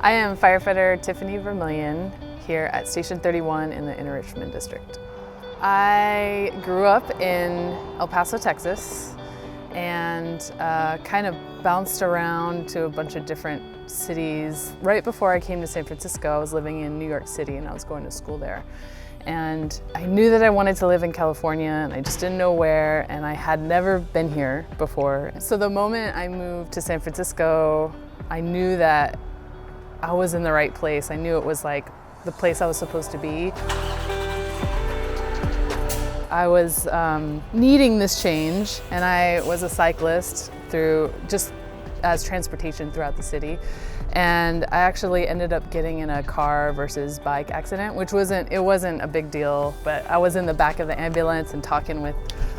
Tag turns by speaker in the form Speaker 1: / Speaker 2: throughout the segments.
Speaker 1: I am Firefighter Tiffany Vermillion here at Station 31 in the Inner Richmond District. I grew up in El Paso, Texas, and kind of bounced around to a bunch of different cities. Right before I came to San Francisco, I was living in New York City and I was going to school there. And I knew that I wanted to live in California and I just didn't know where, and I had never been here before. So the moment I moved to San Francisco, I knew that I was in the right place. I knew it was like the place I was supposed to be. I was needing this change, and I was a cyclist through just as transportation throughout the city. And I actually ended up getting in a car versus bike accident, which wasn't a big deal, but I was in the back of the ambulance and talking with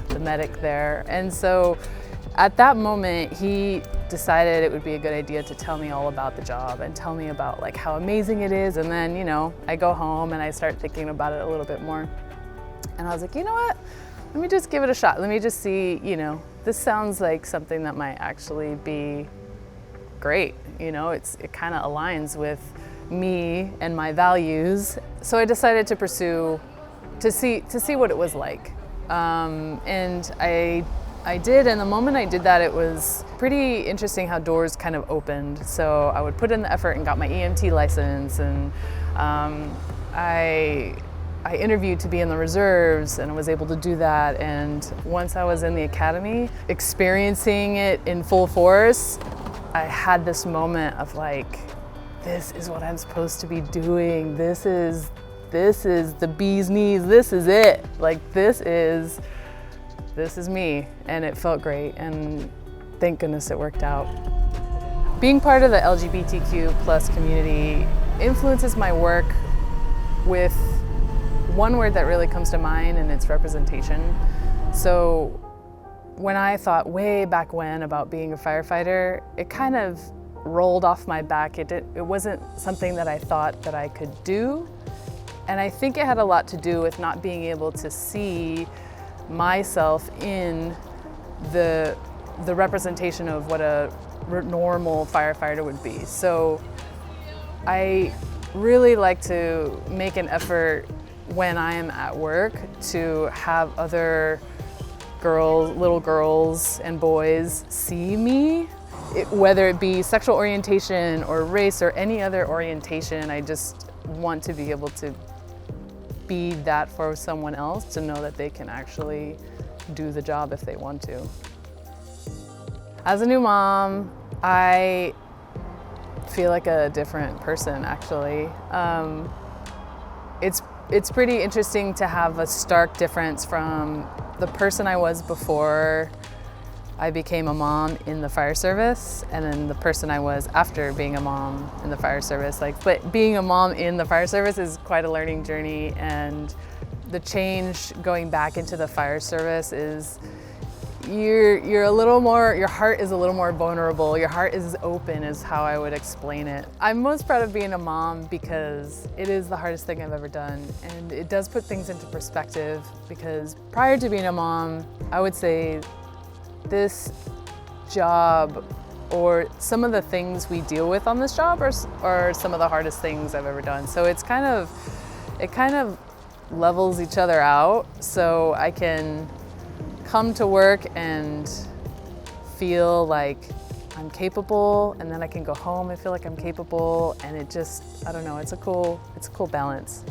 Speaker 1: the medic there. And so at that moment, he decided it would be a good idea to tell me all about the job and tell me about like how amazing it is. And then, you know, I go home and I start thinking about it a little bit more. And I was like, you know what? Let me just give it a shot. Let me just see, you know, this sounds like something that might actually be great. You know, it kind of aligns with me and my values. So I decided to pursue, to see what it was like. And I did, and the moment I did that, it was pretty interesting how doors kind of opened. So I would put in the effort and got my EMT license, and I interviewed to be in the reserves, and I was able to do that. And once I was in the academy, experiencing it in full force, I had this moment of like, this is what I'm supposed to be doing. This is the bee's knees. This is it. Like, this is me. And it felt great. And thank goodness it worked out. Being part of the LGBTQ+ community influences my work with one word that really comes to mind, and it's representation. So when I thought way back when about being a firefighter, it kind of rolled off my back. It wasn't something that I thought that I could do. And I think it had a lot to do with not being able to see myself in the representation of what a normal firefighter would be. So I really like to make an effort when I am at work to have other girls, little girls and boys see me, whether it be sexual orientation or race or any other orientation. I just want to be able to be that for someone else, to know that they can actually do the job if they want to. As a new mom, I feel like a different person, actually. It's pretty interesting to have a stark difference from the person I was before I became a mom in the fire service, and then the person I was after being a mom in the fire service. But being a mom in the fire service is quite a learning journey, and the change going back into the fire service is you're a little more, your heart is a little more vulnerable. Your heart is open, is how I would explain it. I'm most proud of being a mom because it is the hardest thing I've ever done, and it does put things into perspective, because prior to being a mom, I would say this job, or some of the things we deal with on this job, are some of the hardest things I've ever done. So it kind of levels each other out, so I can come to work and feel like I'm capable, and then I can go home and feel like I'm capable, and it just, I don't know, it's a cool balance.